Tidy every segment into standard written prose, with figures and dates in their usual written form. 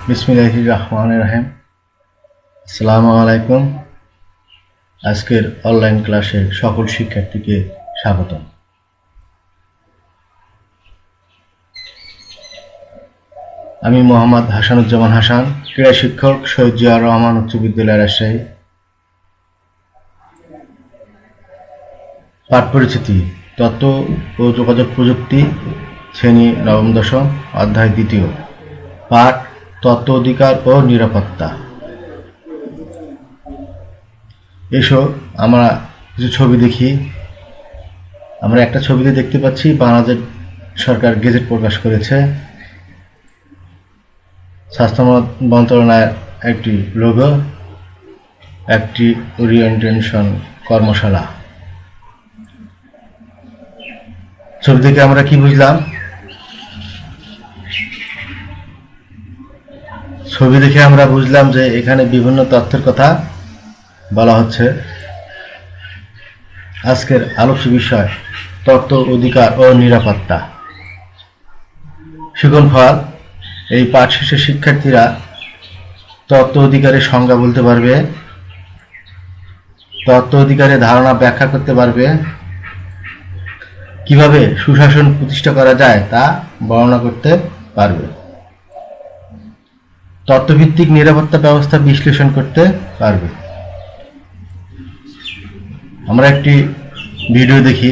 বিসমিল্লাহির রহমানির রহিম। আসসালামু আলাইকুম। আজকের অনলাইন ক্লাসে সকল শিক্ষার্থীকে স্বাগতম। আমি মোহাম্মদ হাসানুজ্জামান হাসান, ক্রীড়া শিক্ষক, শহীদ জিয়াউর রহমান উচ্চ বিদ্যালয়, রাজশাহী। পাঠ পরিচিতি: তথ্য ও যোগাযোগ প্রযুক্তি, শ্রেণী নবম দশম, অধ্যায় দ্বিতীয়। পাঠ: তথ্য অধিকার ও নিরাপত্তা। এসো আমরা কিছু ছবি দেখি। আমরা একটা ছবিতে দেখতে পাচ্ছি বাংলাদেশ সরকার গেজেট প্রকাশ করেছে। স্বাস্থ্য মন্ত্রণালয়ের একটি লোগো, একটি ওরিয়েন্টেশন কর্মশালা। ছবি থেকে আমরা কি বুঝলাম? ছবি দেখে আমরা বুঝলাম যে এখানে বিভিন্ন তথ্যের কথা বলা হচ্ছে। আজকের আলোচ্য বিষয় তথ্য অধিকার ও নিরাপত্তা। শিক্ষণফল: এই পাঠ শেষে শিক্ষার্থীরা তথ্য অধিকারের সংজ্ঞা বলতে পারবে, তথ্য অধিকারের ধারণা ব্যাখ্যা করতে পারবে, কিভাবে সুশাসন প্রতিষ্ঠা করা যায় তা বর্ণনা করতে পারবে, তথ্যভিত্তিক নিরাপত্তা ব্যবস্থা বিশ্লেষণ করতে পারবে। আমরা একটি ভিডিও দেখি।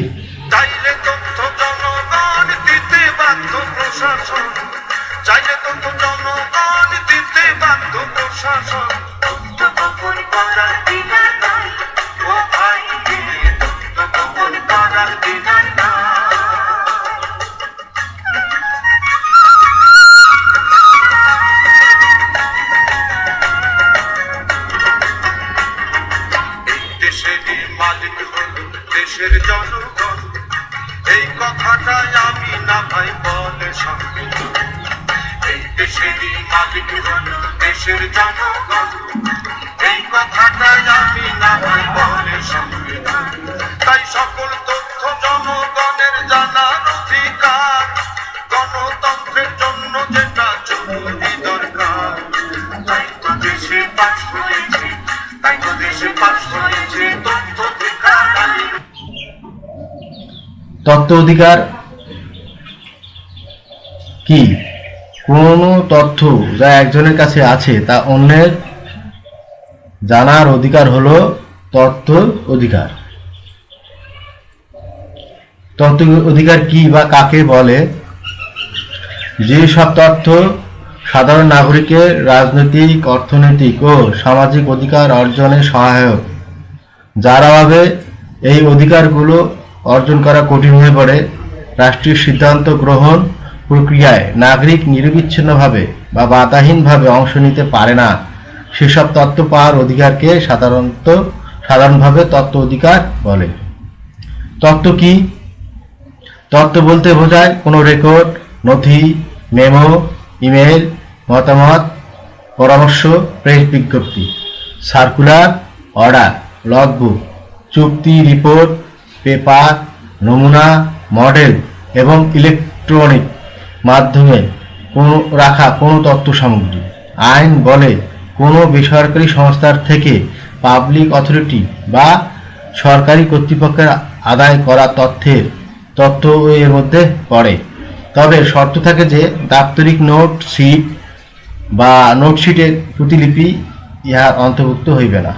দেশের জনগণ, এই কথাটাই আমি না ভাই বলে সংবিধান। এই দেশেরই মালিক হলো দেশের জনগণ, এই কথাটাই আমি না ভাই বলে সংবিধান। তাই সকল তথ্য জনগণের জানার অধিকার, গণতন্ত্রের জন্য যেটা জরুরি দরকার। তাই তো দেশে পাশ হয়েছে, তাই তো দেশে পাশ হয়েছে তথ্য অধিকার আইন। তথ্য অধিকার কি? কোনো তথ্য যা একজনের কাছে আছে তা অন্যের জানার অধিকার হলো তথ্য অধিকার। তথ্য অধিকার কি বা কাকে বলে? যে সব তথ্য সাধারণ নাগরিকের রাজনৈতিক, অর্থনৈতিক ও সামাজিক অধিকার অর্জনে সহায়ক, যার অভাবে এই অধিকারগুলো অর্জন করা কঠিন হয়ে পড়ে। রাষ্ট্রীয় সিদ্ধান্ত গ্রহণ প্রক্রিয়ায় নাগরিক নিরবিচ্ছিন্নভাবে বা বাধাহীনভাবে অংশ নিতে পারে না, সেসব তথ্য পাওয়ার অধিকারকে সাধারণভাবে তথ্য অধিকার বলে। তথ্য কি? তথ্য বলতে বোঝায় কোনো রেকর্ড, নথি, মেমো, ইমেল, মতামত, পরামর্শ, প্রেস বিজ্ঞপ্তি, সার্কুলার, অর্ডার, লগবুক, চুক্তি, রিপোর্ট, পেপার, নমুনা, মডেল এবং ইলেকট্রনিক মাধ্যমে রাখা কোনো তথ্য সামগ্রী। আইন বলে কোনো বেসরকারি সংস্থার থেকে পাবলিক অথরিটি বা সরকারি কর্তৃপক্ষের আদায় করা তথ্য এর মধ্যে পড়ে। তবে শর্ত থাকে যে দাপ্তরিক নোটশিট বা নোটশিটের প্রতিলিপি ইহার অন্তর্ভুক্ত হইবে না।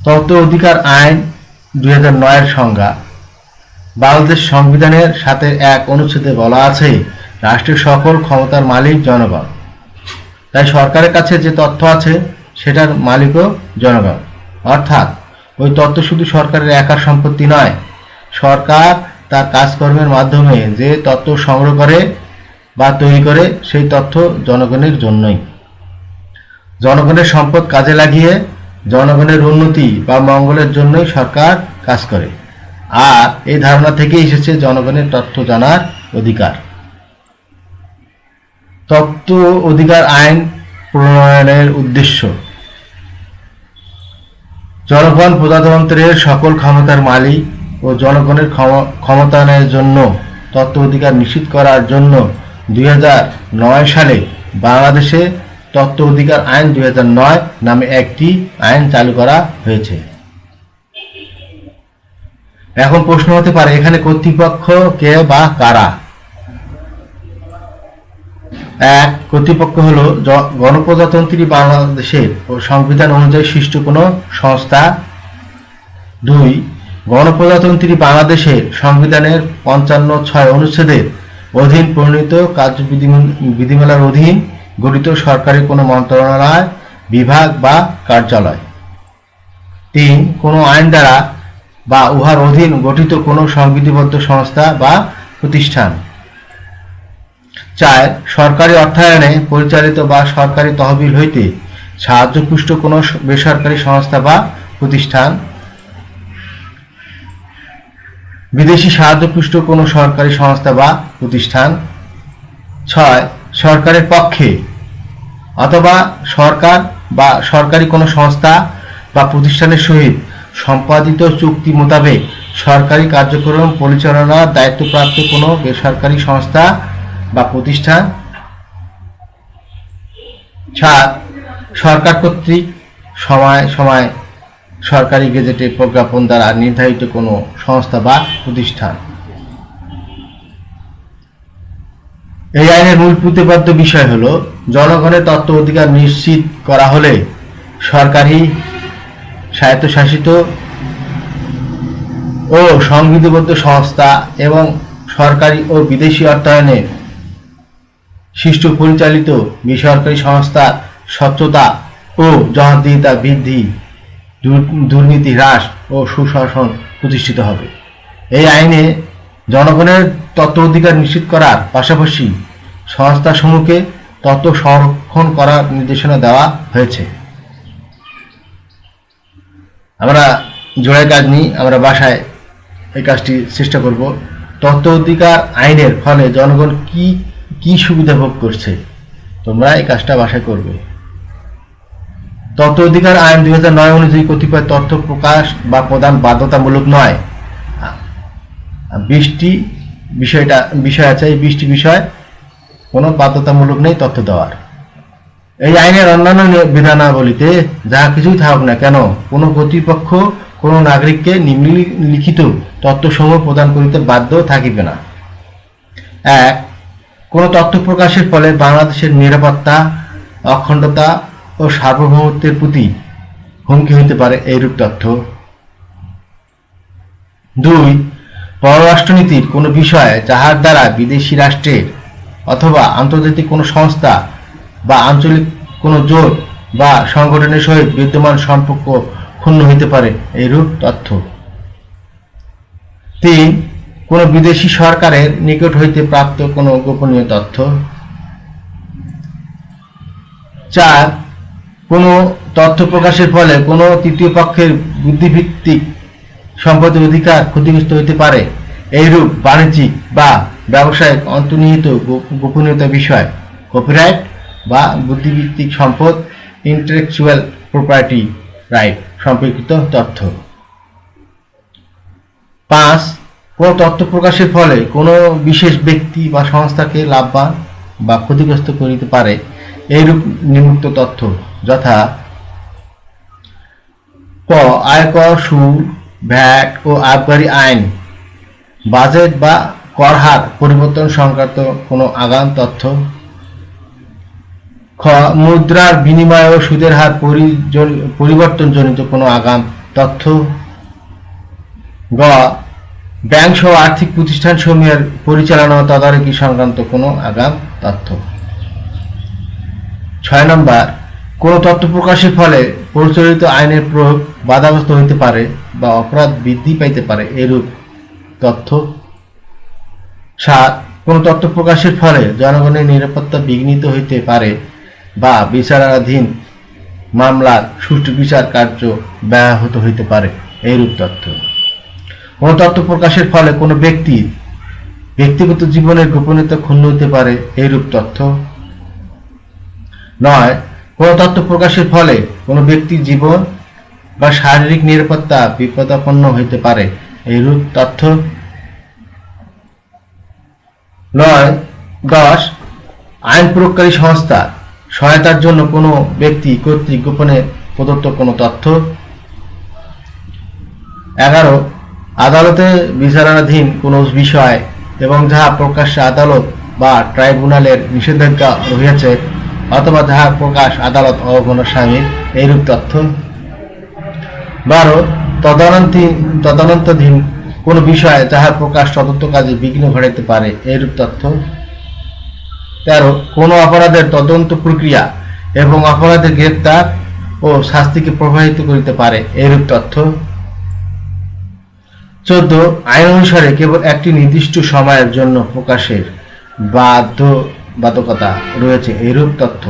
তথ্য অধিকার আইন 2009 এর সংজ্ঞা। বাংলাদেশ সংবিধানের 7 অনুচ্ছেদে বলা আছে, রাষ্ট্রের সকল ক্ষমতার মালিক জনগণ। তাই সরকারের কাছে যে তথ্য আছে সেটার মালিকও জনগণ। অর্থাৎ ওই তথ্য শুধু সরকারের একার সম্পত্তি নয়, সরকার তার কাজকর্মের মাধ্যমে যে তথ্য সংগ্রহ করে বা তৈরি করে সেই তথ্য জনগণের জন্যই। জনগণের সম্পদ কাজে লাগিয়ে জনগণের উন্নতি বা মঙ্গলের জন্যই সরকার কাজ করে। আর এই ধারণা থেকেই এসেছে জনগণের তথ্য জানার অধিকার। তথ্য অধিকার আইন প্রণয়নের উদ্দেশ্য: জনগণ প্রজাতন্ত্রের সকল ক্ষমতার মালিক ও জনগণের ক্ষমতায়নের জন্য তথ্য অধিকার নিশ্চিত করার জন্য 2009 সালে বাংলাদেশে তথ্য অধিকার আইন 2009 নামে একটি আইন চালু করা হয়েছে। এখন প্রশ্ন হতে পারে, এখানে কর্তৃপক্ষ কে বা কারা? এক, কর্তৃপক্ষ হলো গণপ্রজাতন্ত্রী বাংলাদেশের সংবিধান অনুযায়ী সৃষ্ট কোনো সংস্থা। দুই, গণপ্রজাতন্ত্রী বাংলাদেশের সংবিধানের 55(6) অনুচ্ছেদের অধীন প্রণীত কার্যবিধিমালার অধীন গঠিত সরকারি কোনো মন্ত্রণালয়, বিভাগ বা কার্যালয়। তিন, কোনো আইন দ্বারা বা উহার অধীন গঠিত কোনো সংবিধিবদ্ধ সংস্থা বা প্রতিষ্ঠান। চার, সরকারি অর্থায়নে পরিচালিত বা সরকারি তহবিল হইতে সাহায্যপুষ্ট কোনো বেসরকারি সংস্থা বা প্রতিষ্ঠান। বিদেশি সাহায্যপুষ্ট কোনো সরকারি সংস্থা বা প্রতিষ্ঠান। ছয়, সরকারের পক্ষে অথবা সরকার বা সরকারি কোনো সংস্থা বা প্রতিষ্ঠানের সহিত সম্পাদিত চুক্তি মোতাবেক সরকারি কার্যক্রম পরিচালনার দায়িত্বপ্রাপ্ত কোনো বেসরকারি সংস্থা বা প্রতিষ্ঠান। সাত, সরকার কর্তৃক সময় সময় সরকারি গেজেটে প্রজ্ঞাপন দ্বারা নির্ধারিত কোনো সংস্থা বা প্রতিষ্ঠান। এই আইনের মূল প্রতিপাদ্য বিষয় হল, জনগণের তথ্য অধিকার নিশ্চিত করা হলে সরকারি, স্বায়ত্তশাসিত ও সংবিধিবদ্ধ সংস্থা এবং সরকারি ও বিদেশি অর্থায়নে সৃষ্ট পরিচালিত বেসরকারি সংস্থার স্বচ্ছতা ও জবাবদিহিতা বৃদ্ধি, দুর্নীতি হ্রাস ও সুশাসন প্রতিষ্ঠিত হবে। এই আইনে জনগণের তথ্য অধিকার নিশ্চিত করার পাশাপাশি সংস্থাসমূহকে তথ্য সংরক্ষণ করার নির্দেশনা দেওয়া হয়েছে। আমরা জোড়ায় কাজ নিই, আমরা বাসায় এই কাজটি চেষ্টা করব। তথ্য অধিকার আইনের ফলে জনগণ কি কি সুবিধা ভোগ করছে, তোমরা এই কাজটা বাসায় করবে। তথ্য অধিকার আইন 2009 অনুযায়ী কতিপয় তথ্য প্রকাশ বা প্রদান বাধ্যতামূলক নয়। 20টি বিষয় আছে, এই 20টি বিষয় কোনো বাধ্যতামূলক নেই তথ্য দেওয়ার। এই আইনের অন্যান্য বিধানাবলীতে যাহা কিছুই থাকুক না কেন, কোনো কর্তৃপক্ষ কোনো নাগরিককে নিম্নলিখিত তথ্যসমূহ প্রদান করিতে বাধ্য থাকিবে না। এক, কোনো তথ্য প্রকাশের ফলে বাংলাদেশের নিরাপত্তা, অখণ্ডতা ও সার্বভৌমত্বের প্রতি হুমকি হইতে পারে এইরূপ তথ্য। দুই, পররাষ্ট্রনীতির কোনো বিষয়ে যাহার দ্বারা বিদেশি রাষ্ট্রের অথবা আন্তর্জাতিক কোনো সংস্থা বা আঞ্চলিক কোনো জোট বা সংগঠনের সহিত বিদ্যমান সম্পর্ক ক্ষুণ্ণ হইতে পারে এইরূপ তথ্য। তিন, কোনো বিদেশি সরকারের নিকট হইতে প্রাপ্ত কোনো গোপনীয় তথ্য। চার, কোনো তথ্য প্রকাশের ফলে কোনো তৃতীয় পক্ষের বুদ্ধিভিত্তিক সম্পদের অধিকার ক্ষতিগ্রস্ত হইতে পারে এইরূপ বাণিজ্যিক বা ব্যবসায়িক অন্তর্নিহিত গোপনীয়তা বিষয়, কপিরাইট বা বুদ্ধিভিত্তিক সম্পদ, ইন্টেলেকচুয়াল প্রপার্টি রাইট সম্পর্কিত তথ্য। পাঁচ, কোনো তথ্য প্রকাশের ফলে কোনো বিশেষ ব্যক্তি বা সংস্থাকে লাভবান বা ক্ষতিগ্রস্ত করিতে পারে এইরূপ নিম্নোক্ত তথ্য, যথা ক, আয়কর, শুল্ক, ভ্যাট ও আবগারি আইন, বাজেট বা কর হার পরিবর্তন সংক্রান্ত কোনো আগাম তথ্য। খ, মুদ্রার বিনিময় ও সুদের হার পরিবর্তনজনিত কোনো আগাম তথ্য। গ, ব্যাংক সহ আর্থিক প্রতিষ্ঠানসমূহের পরিচালনা ও তদারকি সংক্রান্ত কোনো আগাম তথ্য। 6 নম্বর, কোনো তথ্য প্রকাশের ফলে প্রচলিত আইনের প্রয়োগ বাধাগ্রস্ত হইতে পারে বা অপরাধ বৃদ্ধি পাইতে পারে এরূপ তথ্য। 7, কোনো তথ্য প্রকাশের ফলে জনগণের নিরাপত্তা বিঘ্নিত হইতে পারে বা বিচারাধীন মামলার সুষ্ঠু বিচার কার্য ব্যাহত হইতে পারে এইরূপ তথ্য। কোনো তথ্য প্রকাশের ফলে কোনো ব্যক্তির ব্যক্তিগত জীবনের গোপনীয়তা ক্ষুণ্ণ হইতে পারে এইরূপ তথ্য। 9, কোনো তথ্য প্রকাশের ফলে কোনো ব্যক্তির জীবন বা শারীরিক নিরাপত্তা বিপদাপন্ন হইতে পারে এইরূপ তথ্য। 10, আইন প্রয়োগকারী সংস্থা সহায়তার জন্য কোনো ব্যক্তি কর্তৃক গোপনে প্রদত্ত কোনো তথ্য। 11 আদালতে বিচারাধীন কোনো বিষয় এবং যাহা প্রকাশ্যে আদালত বা ট্রাইব্যুনালের নিষেধাজ্ঞা রহিয়াছে অথবা যাহা প্রকাশ আদালত অগণসামীর এইরূপ তথ্য। 12 তদন্তাধীন কোনো বিষয় যাহার প্রকাশ তদন্ত কাজে বিঘ্ন ঘটাইতে পারে এইরূপ তথ্য। 13 কোনো অপরাধের তদন্ত প্রক্রিয়া এবং অপরাধের গ্রেপ্তার ও শাস্তিকে প্রভাবিত করিতে পারে এইরূপ তথ্য। 14 আইন অনুসারে কেবল একটি নির্দিষ্ট সময়ের জন্য প্রকাশের বাধ্যবাধকতা রয়েছে এইরূপ তথ্য।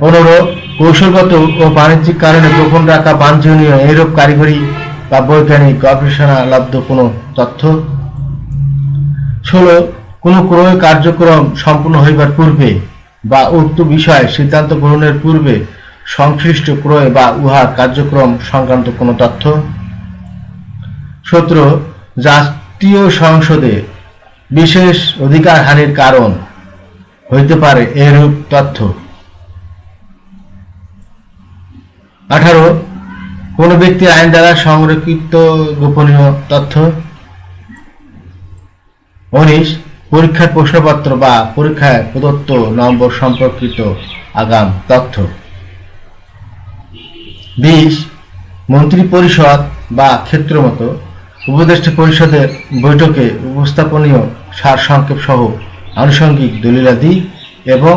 15 কৌশলগত ও বাণিজ্যিক কারণে গোপন রাখা বাঞ্ছনীয় এইরূপ কারিগরি বা বৈজ্ঞানিক গবেষণালব্ধ কোনো তথ্য। 16 কোনো ক্রয় কার্যক্রম সম্পূর্ণ হইবার পূর্বে বা উক্ত বিষয়ে সিদ্ধান্ত গ্রহণের পূর্বে সংশ্লিষ্ট ক্রয় বা উহার কার্যক্রম সংক্রান্ত কোনো তথ্য। 17 জাতীয় সংসদে বিশেষ অধিকার হানির কারণ হইতে পারে এরূপ তথ্য। 18 কোনো ব্যক্তির আইন দ্বারা সংরক্ষিত গোপনীয় তথ্য। 19 পরীক্ষার প্রশ্নপত্র বা পরীক্ষায় প্রদত্ত নম্বর সম্পর্কিত আগাম তথ্য। 20 মন্ত্রী পরিষদ বা ক্ষেত্রমত উপদেষ্টা পরিষদের বৈঠকে উপস্থাপনীয় সারসংক্ষেপ সহ আনুষঙ্গিক দলিলাদি এবং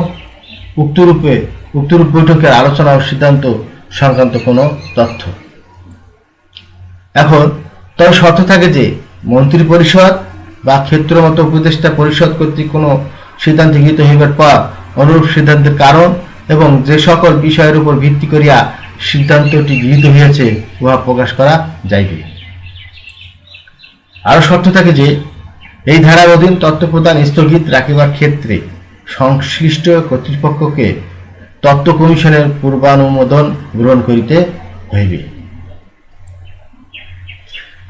উক্তরূপ বৈঠকের আলোচনা ও সিদ্ধান্ত সংক্রান্ত কোনো তথ্য। এখন তবে শর্ত থাকে যে মন্ত্রী পরিষদ বা ক্ষেত্রমত উপদেষ্টা পরিষদ কর্তৃক কোনো সিদ্ধান্ত গৃহীত হইবার পর অনুরূপ সিদ্ধান্তের কারণ এবং যে সকল বিষয়ের উপর ভিত্তি করিয়া সিদ্ধান্তটি গৃহীত হইয়াছে উহা প্রকাশ করা যাইবে। আরো শর্ত থাকে যে এই ধারার অধীন তথ্য প্রদান স্থগিত রাখিবার ক্ষেত্রে সংশ্লিষ্ট কর্তৃপক্ষকে তথ্য কমিশনের পূর্বানুমোদন গ্রহণ করিতে হইবে।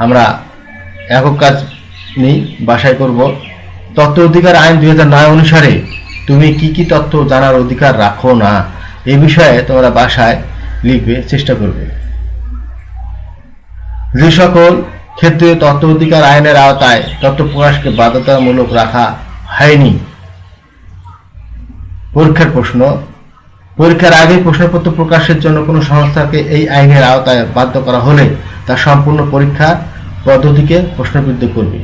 আমরা একক কাজ নেই বাছাই করব। তথ্য অধিকার আইন 2009 অনুসারে তুমি কি কি তথ্য জানার অধিকার রাখো না এই বিষয়ে তোমরা বাসায় লিখবে, চেষ্টা করবে। যে সকল ক্ষেত্রে তথ্য অধিকার আইনের আওতায় তথ্য প্রকাশকে বাধ্যতামূলক রাখা হয়নি। পরীক্ষার প্রশ্ন। পরীক্ষার আগে প্রশ্নপত্র প্রকাশের জন্য কোনো সংস্থাকে এই আইনের আওতায় বাধ্য করা হলে তা সম্পূর্ণ পরীক্ষা পদ্ধতিকে প্রশ্নবিদ্ধ করবে,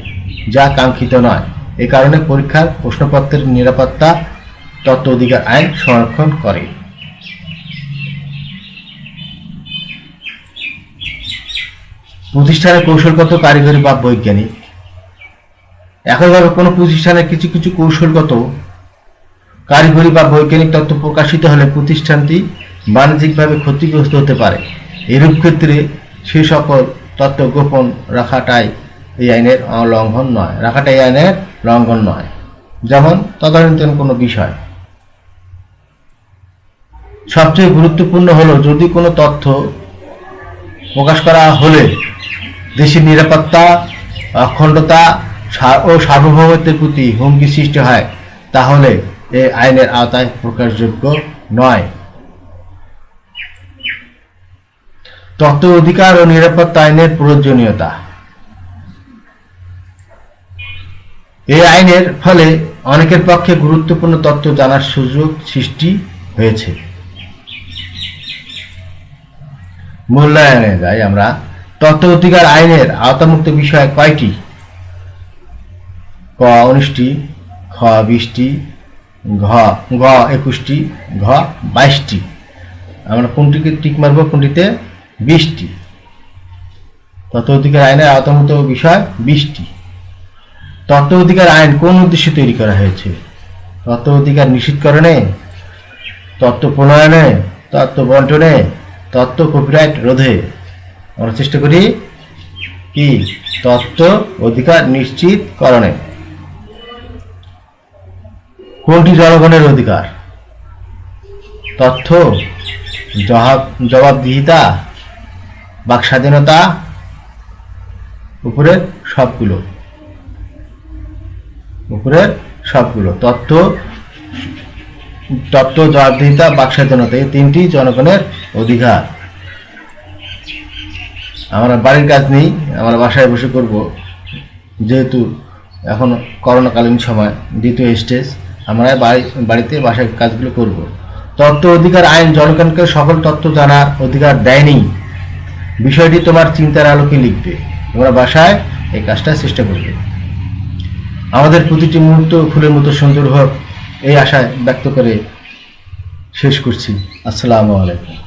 যা কাঙ্ক্ষিত নয়। এ কারণে পরীক্ষার প্রশ্নপত্রের নিরাপত্তা তথ্য অধিকার আইন সংরক্ষণ করে। প্রতিষ্ঠানের কৌশলগত, কারিগরি বা বৈজ্ঞানিক। একইভাবে কোনো প্রতিষ্ঠানের কিছু কিছু কৌশলগত, কারিগরি বা বৈজ্ঞানিক তথ্য প্রকাশিত হলে প্রতিষ্ঠানটি বাণিজ্যিকভাবে ক্ষতিগ্রস্ত হতে পারে। এরূপ ক্ষেত্রে সে সকল তথ্য গোপন রাখাটাই এই আইনের লঙ্ঘন নয়। যেমন তদানীন্তন কোনো বিষয়। সবচেয়ে গুরুত্বপূর্ণ হলো যদি কোনো তথ্য প্রকাশ করা হলে দেশের নিরাপত্তা, অখণ্ডতা ও সার্বভৌমত্বের প্রতি হুমকি সৃষ্টি হয় তাহলে এই আইনের আওতায় প্রকাশযোগ্য নয়। তথ্য অধিকার ও নিরাপত্তা আইনের প্রয়োজনীয়তা। এই আইনের ফলে অনেকের পক্ষে গুরুত্বপূর্ণ তথ্য জানার সুযোগ সৃষ্টি হয়েছে। মূল্যায়নে যাই আমরা। তথ্য অধিকার আইনের আওতামুক্ত বিষয় কয়টি? ক 19টি, খ 20টি, ঘ 21টি, ঘ 22টি। আমরা কোনটিকে টিক মারব? কোনটিতে? 20টি। তথ্য অধিকার আইনের আওতামুক্ত বিষয় 20টি। তথ্য অধিকার আইন কোন উদ্দেশ্যে তৈরি করা হয়েছে? তথ্য অধিকার নিশ্চিতকরণে, তথ্য প্রণয়নে, তথ্য বন্টনে, তথ্য কপিরাইট রোধে। আমরা চেষ্টা করি কি? তথ্য অধিকার নিশ্চিতকরণে। কোনটি জনগণের অধিকার? তথ্য, জবাবদিহিতা, বাক স্বাধীনতা, উপরের সবগুলো তথ্য জবাবদিহিতা, বাকস্বাধীনতা, এই তিনটি জনগণের অধিকার। আমরা বাড়ির কাজ নেই, আমরা বাসায় বসে করব, যেহেতু এখন করোনাকালীন সময়, দ্বিতীয় স্টেজ, আমরা বাড়িতে বাসায় কাজগুলো করব। তথ্য অধিকার আইন জনগণকে সকল তথ্য জানার অধিকার দেয়নি। বিষয়টি তোমার চিন্তার আলোকে লিখবে, তোমরা বাসায় এই কাজটা চেষ্টা করবে। আমাদের প্রতিটি মুহূর্ত ফুলের মতো সুন্দর হোক, এই আশায় ব্যক্ত করে শেষ করছি। আসসালামু আলাইকুম।